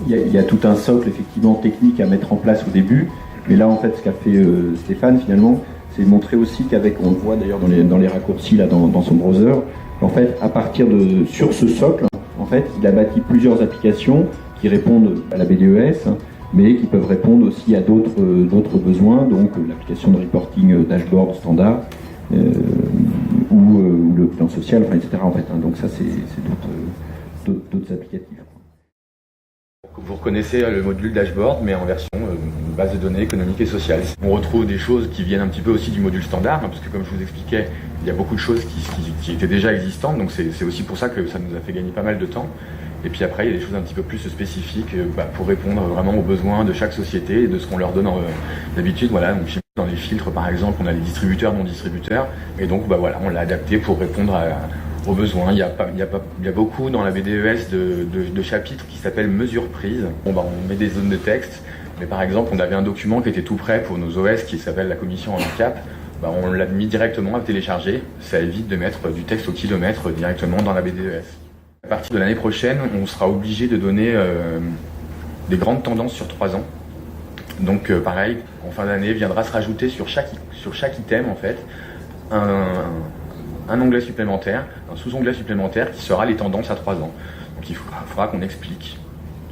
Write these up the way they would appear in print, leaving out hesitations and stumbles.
il y a tout un socle effectivement technique à mettre en place au début, mais là en fait ce qu'a fait Stéphane finalement, c'est montrer aussi qu'avec, on le voit d'ailleurs dans les raccourcis là dans son browser, en fait à partir sur ce socle, en fait il a bâti plusieurs applications qui répondent à la BDES, mais qui peuvent répondre aussi à d'autres besoins, donc l'application de reporting dashboard standard ou le plan social, enfin, etc. En fait, hein. Donc ça c'est d'autres applicatifs. Vous reconnaissez le module dashboard, mais en version base de données économique et sociale. On retrouve des choses qui viennent un petit peu aussi du module standard, hein, parce que comme je vous expliquais, il y a beaucoup de choses qui étaient déjà existantes, donc c'est aussi pour ça que ça nous a fait gagner pas mal de temps. Et puis après, il y a des choses un petit peu plus spécifiques pour répondre vraiment aux besoins de chaque société et de ce qu'on leur donne d'habitude. Voilà, donc dans les filtres, par exemple, on a les distributeurs, non-distributeurs, et donc voilà, on l'a adapté pour répondre aux besoins. Il y a beaucoup dans la BDES de chapitres qui s'appellent mesures prises. On met des zones de texte, mais par exemple, on avait un document qui était tout prêt pour nos OS qui s'appelle la commission handicap. On l'a mis directement à télécharger. Ça évite de mettre du texte au kilomètre directement dans la BDES. À partir de l'année prochaine, on sera obligé de donner des grandes tendances sur 3 ans. Donc pareil, en fin d'année, viendra se rajouter sur chaque item en fait un onglet supplémentaire, un sous-onglet supplémentaire qui sera les tendances à 3 ans. Donc il faudra qu'on explique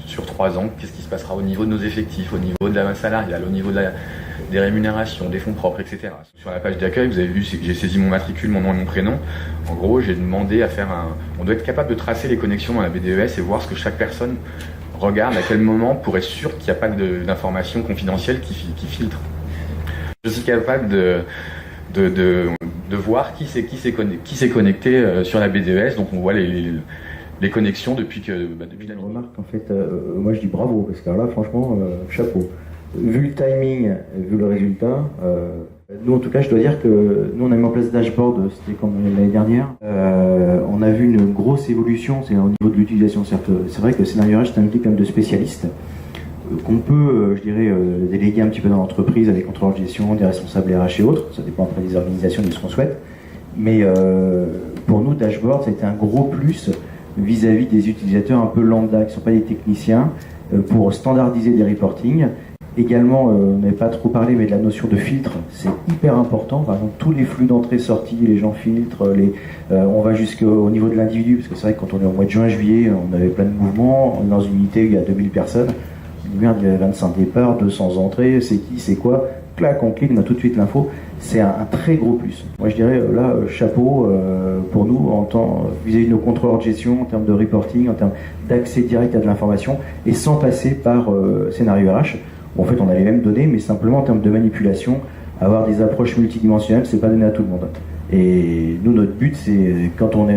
sur 3 ans qu'est-ce qui se passera au niveau de nos effectifs, au niveau de la masse salariale, au niveau des rémunérations, des fonds propres, etc. Sur la page d'accueil, vous avez vu, j'ai saisi mon matricule, mon nom et mon prénom. En gros, j'ai demandé à faire on doit être capable de tracer les connexions dans la BDES et voir ce que chaque personne regarde à quel moment pour être sûr qu'il n'y a pas d'informations confidentielles qui filtrent. Je suis capable de voir qui s'est connecté sur la BDES, donc on voit les connexions depuis la remarque en fait, moi je dis bravo, parce que là franchement, chapeau. Vu le timing, vu le résultat, nous en tout cas je dois dire que nous on a mis en place dashboard, c'était comme l'année dernière, on a vu une grosse évolution, c'est au niveau de l'utilisation. Certes, c'est vrai que le scénario RH c'est un outil quand même de spécialistes, qu'on peut, je dirais, déléguer un petit peu dans l'entreprise avec contrôleurs de gestion, des responsables RH et autres, ça dépend après des organisations de ce qu'on souhaite, mais pour nous dashboard ça a été un gros plus vis-à-vis des utilisateurs un peu lambda, qui ne sont pas des techniciens, pour standardiser des reportings. Également, on n'avait pas trop parlé, mais de la notion de filtre, c'est hyper important. Par exemple, tous les flux d'entrée-sortie, les gens filtrent, on va jusqu'au niveau de l'individu, parce que c'est vrai que quand on est au mois de juin, juillet, on avait plein de mouvements. On est dans une unité où il y a 2000 personnes. Il y avait 25 départs, 200 entrées, c'est qui, c'est quoi. Clac, on clique, on a tout de suite l'info. C'est un très gros plus. Moi, je dirais, là, chapeau pour nous, vis-à-vis de nos contrôleurs de gestion, en termes de reporting, en termes d'accès direct à de l'information, et sans passer par scénario RH. En fait, on a les mêmes données, mais simplement en termes de manipulation, avoir des approches multidimensionnelles, c'est pas donné à tout le monde. Et nous, notre but, c'est quand on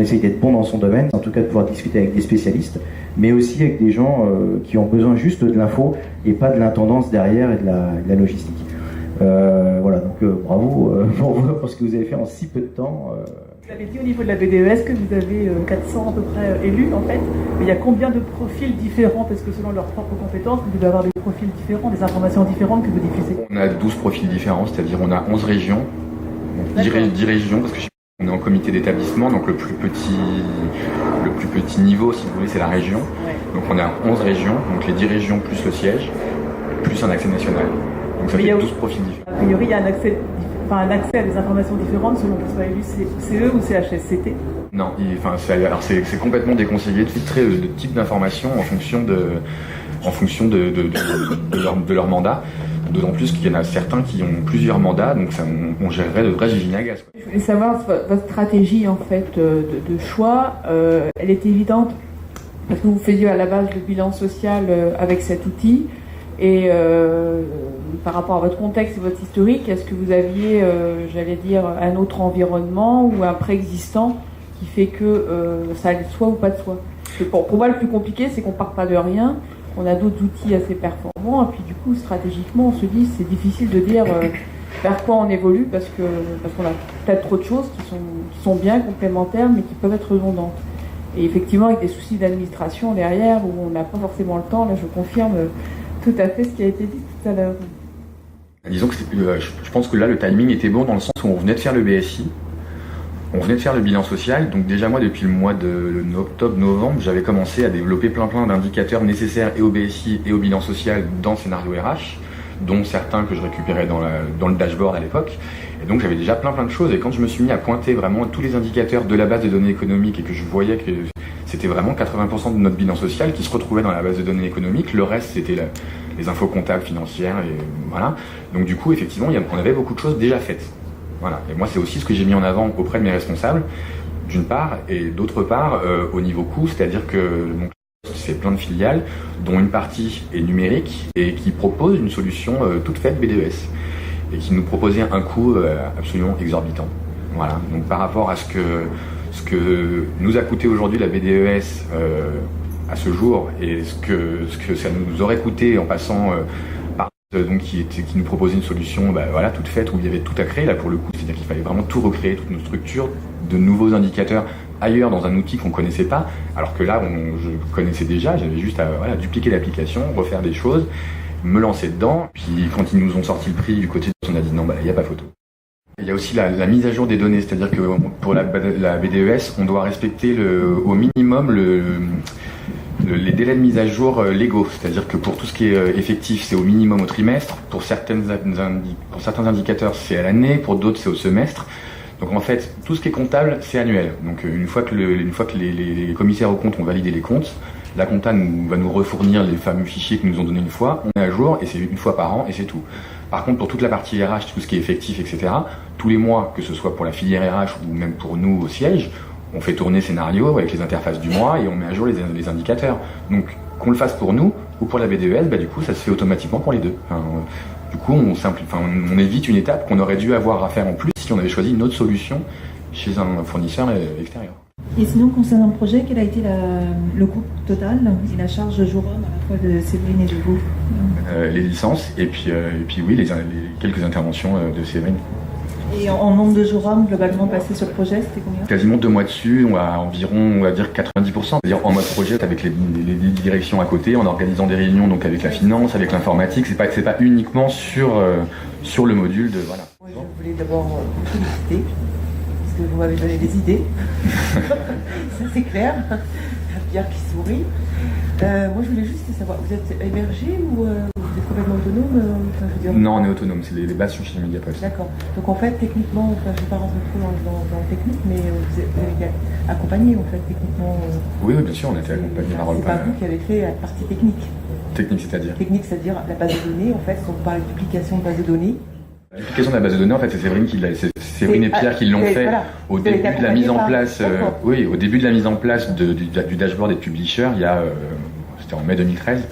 essaye d'être bon dans son domaine, en tout cas de pouvoir discuter avec des spécialistes, mais aussi avec des gens qui ont besoin juste de l'info et pas de l'intendance derrière et de la logistique. Voilà, donc bravo pour ce que vous avez fait en si peu de temps. Vous avez dit au niveau de la BDES que vous avez 400 à peu près élus en fait, mais il y a combien de profils différents, parce que selon leurs propres compétences, vous devez avoir des profils différents, des informations différentes que vous diffusez. On a 12 profils différents, c'est-à-dire on a 11 régions, 10 régions, parce que on est en comité d'établissement, donc le plus petit niveau, si vous voulez, c'est la région. Ouais. Donc on a 11 régions, donc les 10 régions plus le siège, plus un accès national. Donc ça fait 12 profils différents. A priori, il y a un accès à des informations différentes selon que ce soit élu CE ou CHSCT. Non, c'est complètement déconseillé de filtrer le type d'information en fonction de leur mandat. D'autant plus qu'il y en a certains qui ont plusieurs mandats, donc on gérerait de vrais usines à gaz. Je voulais savoir votre stratégie en fait de choix. Elle est évidente parce que vous faisiez à la base le bilan social avec cet outil. Et par rapport à votre contexte et votre historique, est-ce que vous aviez, j'allais dire, un autre environnement ou un préexistant qui fait que ça allait de soi ou pas de soi? Parce que pour moi, le plus compliqué, c'est qu'on part pas de rien. On a d'autres outils assez performants, et puis du coup, stratégiquement, on se dit c'est difficile de dire vers quoi on évolue parce qu'on a peut-être trop de choses qui sont bien complémentaires, mais qui peuvent être redondantes. Et effectivement, avec des soucis d'administration derrière, où on n'a pas forcément le temps, là, je confirme tout à fait ce qui a été dit tout à l'heure. Disons que je pense que là, le timing était bon dans le sens où on venait de faire le BSI. On venait de faire le bilan social, donc déjà moi depuis le mois d'octobre-novembre, j'avais commencé à développer plein d'indicateurs nécessaires et au BSI et au bilan social dans Scénario RH, dont certains que je récupérais dans le dashboard à l'époque. Et donc j'avais déjà plein de choses, et quand je me suis mis à pointer vraiment tous les indicateurs de la base de données économiques et que je voyais que c'était vraiment 80% de notre bilan social qui se retrouvait dans la base de données économiques, le reste c'était les infos comptables, financières, et voilà. Donc du coup effectivement on avait beaucoup de choses déjà faites. Voilà. Et moi, c'est aussi ce que j'ai mis en avant auprès de mes responsables, d'une part, et d'autre part, au niveau coût, c'est-à-dire que c'est plein de filiales, dont une partie est numérique et qui propose une solution toute faite BDES et qui nous proposait un coût absolument exorbitant. Voilà. Donc par rapport à ce que nous a coûté aujourd'hui la BDES à ce jour et ce que ça nous aurait coûté en passant donc qui nous proposait une solution voilà, toute faite où il y avait tout à créer là pour le coup, c'est-à-dire qu'il fallait vraiment tout recréer, toutes nos structures, de nouveaux indicateurs ailleurs dans un outil qu'on connaissait pas, alors que là je connaissais déjà, j'avais juste à dupliquer l'application, refaire des choses, me lancer dedans, puis quand ils nous ont sorti le prix du côté on a dit non, il n'y a pas photo. Il y a aussi la mise à jour des données, c'est-à-dire que pour la BDES on doit respecter au minimum les délais de mise à jour légaux, c'est-à-dire que pour tout ce qui est effectif, c'est au minimum au trimestre, pour certains indicateurs, c'est à l'année, pour d'autres, c'est au semestre. Donc en fait, tout ce qui est comptable, c'est annuel. Donc une fois que les commissaires aux comptes ont validé les comptes, la compta va nous refournir les fameux fichiers qu'ils nous ont donnés une fois, on est à jour, et c'est une fois par an, et c'est tout. Par contre, pour toute la partie RH, tout ce qui est effectif, etc., tous les mois, que ce soit pour la filière RH ou même pour nous au siège, on fait tourner Scénario avec les interfaces du mois et on met à jour les indicateurs. Donc qu'on le fasse pour nous ou pour la BDES, du coup ça se fait automatiquement pour les deux. Du coup on évite une étape qu'on aurait dû avoir à faire en plus si on avait choisi une autre solution chez un fournisseur extérieur. Et sinon, concernant le projet, quel a été le coût total et la charge jour homme à la fois de Séverine et de vous? Les licences et puis oui, les quelques interventions de Séverine. Et en nombre de jours hommes globalement passés sur le projet, c'était combien? Quasiment 2 mois dessus, on a environ, on va dire 90%, c'est-à-dire en mode projet avec les directions à côté, en organisant des réunions donc avec la finance, avec l'informatique, c'est pas uniquement sur le module de voilà. Oui, je voulais d'abord vous féliciter parce que vous m'avez donné des idées. Ça c'est clair. Pierre qui sourit. Moi je voulais juste savoir, vous êtes hébergé ou vous êtes complètement autonome? Non, on est autonome, c'est les bases sont chez Mediapost. D'accord. Donc en fait, techniquement, je ne vais pas rentrer trop dans le technique, mais vous avez été accompagné en fait techniquement. Oui, bien sûr, on a été accompagné par C'est pas vous qui avez fait la partie technique. Technique, c'est-à-dire? Technique, c'est-à-dire la base de données, en fait, quand on parle de duplication de base de données. La duplication de la base de données, en fait, c'est Séverine et Pierre qui l'ont fait au début de la mise en place. Oui, au début de la mise en place du dashboard et de Publisher, c'était en mai 2013.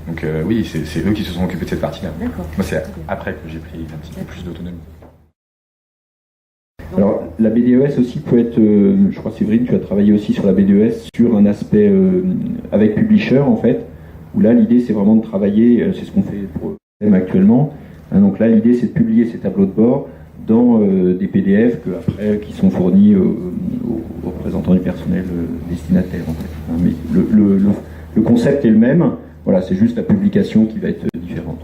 Donc oui, c'est eux qui se sont occupés de cette partie-là. D'accord. Moi, c'est après que j'ai pris un petit peu plus d'autonomie. Alors, la BDES aussi peut être, je crois Séverine, tu as travaillé aussi sur la BDES sur un aspect avec Publisher en fait, où là l'idée c'est vraiment de travailler, c'est ce qu'on fait pour M actuellement. Donc là l'idée c'est de publier ces tableaux de bord dans des PDF qui sont fournis aux représentants du personnel destinataire en fait. Mais le concept est le même, voilà, c'est juste la publication qui va être différente.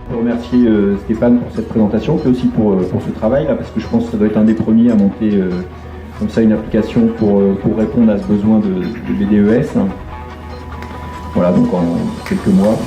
Je remercier Stéphane pour cette présentation, puis aussi pour ce travail là, parce que je pense que ça doit être un des premiers à monter comme ça une application pour répondre à ce besoin de BDES. Voilà, donc en quelques mois.